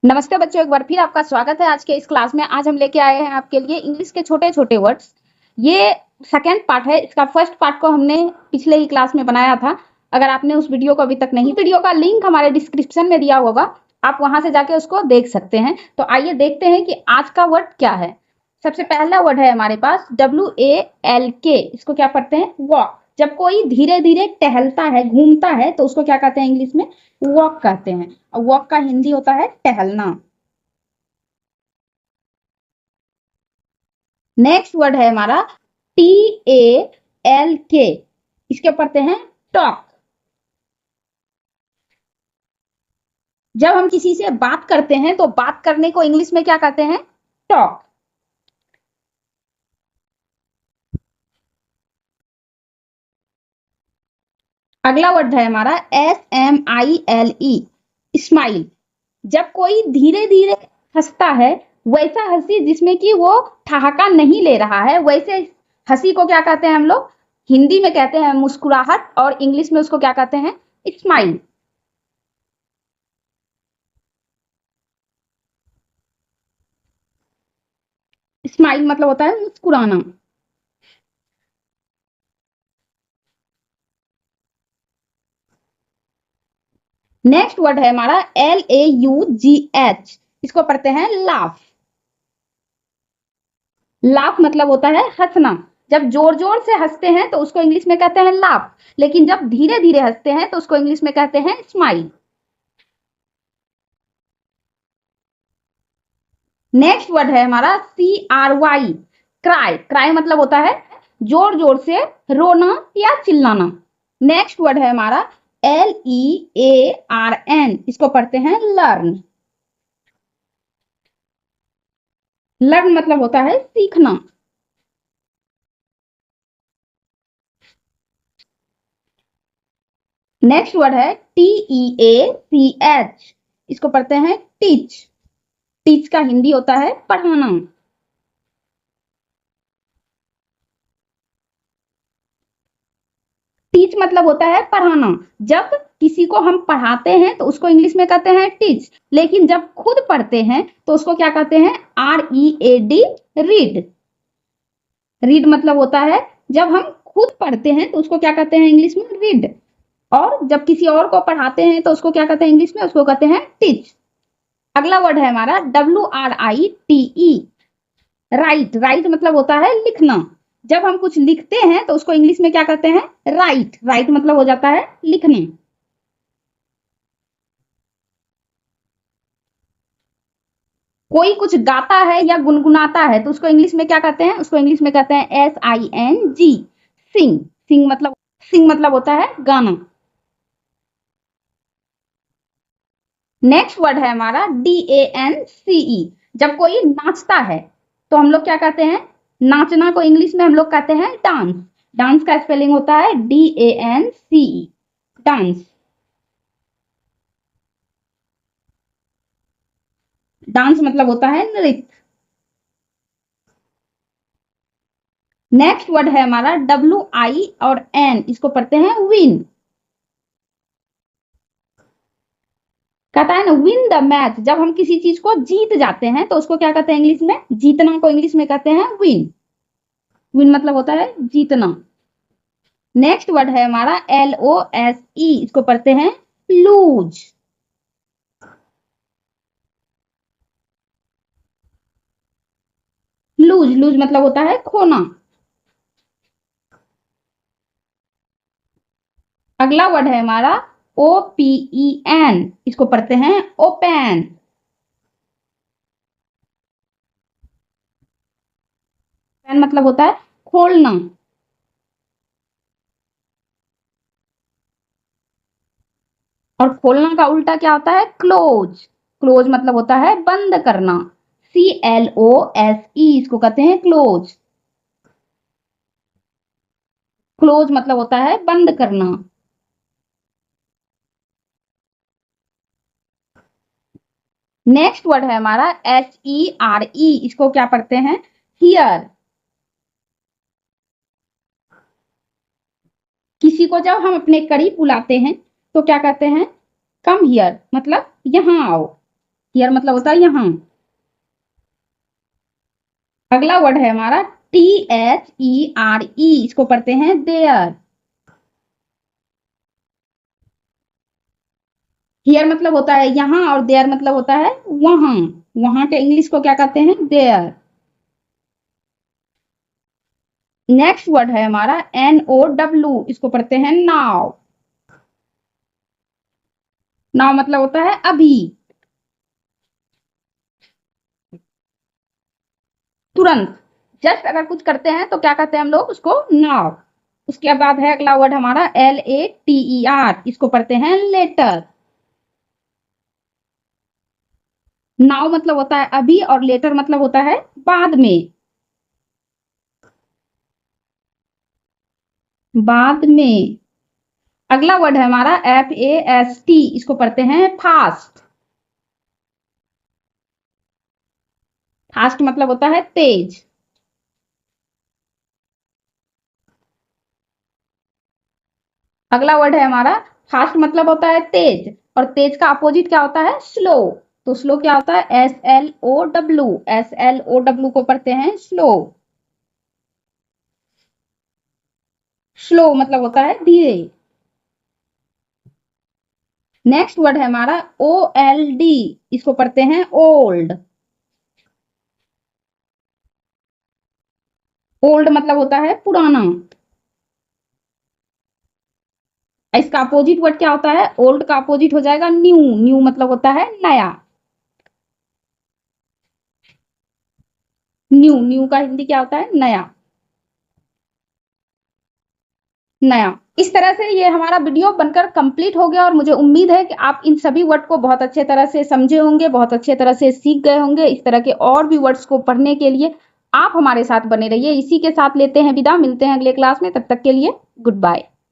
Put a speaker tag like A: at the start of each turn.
A: नमस्ते बच्चों, एक बार फिर आपका स्वागत है आज के इस क्लास में। आज हम लेके आए हैं आपके लिए इंग्लिश के छोटे छोटे वर्ड्स। ये सेकेंड पार्ट है। इसका फर्स्ट पार्ट को हमने पिछले ही क्लास में बनाया था। अगर आपने उस वीडियो को अभी तक नहीं, वीडियो का लिंक हमारे डिस्क्रिप्शन में दिया होगा, आप वहां से जाके उसको देख सकते हैं। तो आइए देखते हैं कि आज का वर्ड क्या है। सबसे पहला वर्ड है हमारे पास WALK। इसको क्या पढ़ते हैं? वॉक। जब कोई धीरे धीरे टहलता है, घूमता है, तो उसको क्या कहते हैं इंग्लिश में? वॉक कहते हैं। और वॉक का हिंदी होता है टहलना। नेक्स्ट वर्ड है हमारा TALK। इसके पढ़ते हैं टॉक। जब हम किसी से बात करते हैं तो बात करने को इंग्लिश में क्या कहते हैं? टॉक। अगला वर्ड है हमारा SMILE, स्माइल। जब कोई धीरे धीरे हंसता है, वैसा हंसी जिसमें कि वो ठहाका नहीं ले रहा है, वैसे हंसी को क्या कहते हैं हम लोग? हिंदी में कहते हैं मुस्कुराहट, और इंग्लिश में उसको क्या कहते हैं? स्माइल। स्माइल मतलब होता है मुस्कुराना। नेक्स्ट वर्ड है हमारा LAUGH। इसको पढ़ते हैं लाफ। लाफ मतलब होता है हंसना। जब जोर जोर से हंसते हैं तो उसको इंग्लिश में कहते हैं लाफ, लेकिन जब धीरे धीरे हंसते हैं तो उसको इंग्लिश में कहते हैं स्माइल। नेक्स्ट वर्ड है हमारा CRY, क्राई। क्राई मतलब होता है जोर जोर से रोना या चिल्लाना। नेक्स्ट वर्ड है हमारा LEARN। इसको पढ़ते हैं लर्न। लर्न मतलब होता है सीखना। नेक्स्ट वर्ड है TEACH। इसको पढ़ते हैं टीच। टीच का हिंदी होता है पढ़ाना। टीच मतलब होता है पढ़ाना। जब किसी को हम पढ़ाते हैं तो उसको इंग्लिश में कहते हैं टीच, लेकिन जब खुद पढ़ते हैं तो उसको क्या कहते हैं? READ, read. रीड मतलब होता है जब हम खुद पढ़ते हैं तो उसको क्या कहते हैं इंग्लिश में? रीड। और जब किसी और को पढ़ाते हैं तो उसको क्या कहते हैं इंग्लिश में? उसको कहते हैं टीच। अगला वर्ड है हमारा WRITE, राइट। राइट मतलब होता है लिखना। जब हम कुछ लिखते हैं तो उसको इंग्लिश में क्या कहते हैं? राइट। राइट मतलब हो जाता है लिखने। कोई कुछ गाता है या गुनगुनाता है तो उसको इंग्लिश में क्या कहते हैं? उसको इंग्लिश में कहते हैं SING, सिंग। सिंग मतलब होता है गाना। नेक्स्ट वर्ड है हमारा DANCE। जब कोई नाचता है तो हम लोग क्या कहते हैं? नाचना को इंग्लिश में हम लोग कहते हैं डांस। डांस का स्पेलिंग होता है DANCE, डांस। डांस मतलब होता है नृत्य। नेक्स्ट वर्ड है हमारा WIN। इसको पढ़ते हैं विन। कहता है ना विन द मैच। जब हम किसी चीज को जीत जाते हैं तो उसको क्या कहते हैं इंग्लिश में? जीतना को इंग्लिश में कहते हैं विन। विन मतलब होता है जीतना। नेक्स्ट वर्ड है हमारा LOSE। इसको पढ़ते हैं लूज। लूज लूज मतलब होता है खोना। अगला वर्ड है हमारा OPEN। इसको पढ़ते हैं ओपन। ओपन मतलब होता है खोलना। और खोलना का उल्टा क्या होता है? क्लोज। क्लोज मतलब होता है बंद करना। CLOSE। इसको कहते हैं क्लोज। क्लोज मतलब होता है बंद करना। नेक्स्ट वर्ड है हमारा HERE। इसको क्या पढ़ते हैं? हियर। किसी को जब हम अपने करीब बुलाते हैं तो क्या कहते हैं? कम हियर मतलब यहाँ आओ। हियर मतलब होता है यहाँ। अगला वर्ड है हमारा THERE, इसको पढ़ते हैं देयर। हियर मतलब होता है यहाँ और देयर मतलब होता है वहां। वहां के इंग्लिश को क्या कहते हैं? देयर। नेक्स्ट वर्ड है हमारा NOW, इसको पढ़ते हैं नाउ। नाउ मतलब होता है अभी, तुरंत। जस्ट अगर कुछ करते हैं तो क्या कहते हैं हम लोग उसको? नाउ। उसके बाद है अगला वर्ड हमारा LATER, इसको पढ़ते हैं लेटर। नाउ मतलब होता है अभी और लेटर मतलब होता है बाद में। बाद में। अगला वर्ड है हमारा FAST, इसको पढ़ते हैं फास्ट। फास्ट मतलब होता है तेज। अगला वर्ड है हमारा फास्ट मतलब होता है तेज, और तेज का अपोजिट क्या होता है? स्लो। तो स्लो क्या होता है? SLOW। SLOW को पढ़ते हैं स्लो। स्लो मतलब होता है धीरे। नेक्स्ट वर्ड है हमारा OLD, इसको पढ़ते हैं ओल्ड। ओल्ड मतलब होता है पुराना। इसका अपोजिट वर्ड क्या होता है? ओल्ड का अपोजिट हो जाएगा न्यू। न्यू मतलब होता है नया। न्यू, न्यू का हिंदी क्या होता है? नया। नया। इस तरह से ये हमारा वीडियो बनकर कंप्लीट हो गया और मुझे उम्मीद है कि आप इन सभी वर्ड को बहुत अच्छे तरह से समझे होंगे, बहुत अच्छे तरह से सीख गए होंगे। इस तरह के और भी वर्ड्स को पढ़ने के लिए आप हमारे साथ बने रहिए। इसी के साथ लेते हैं विदा, मिलते हैं अगले क्लास में, तब तक के लिए गुड बाय।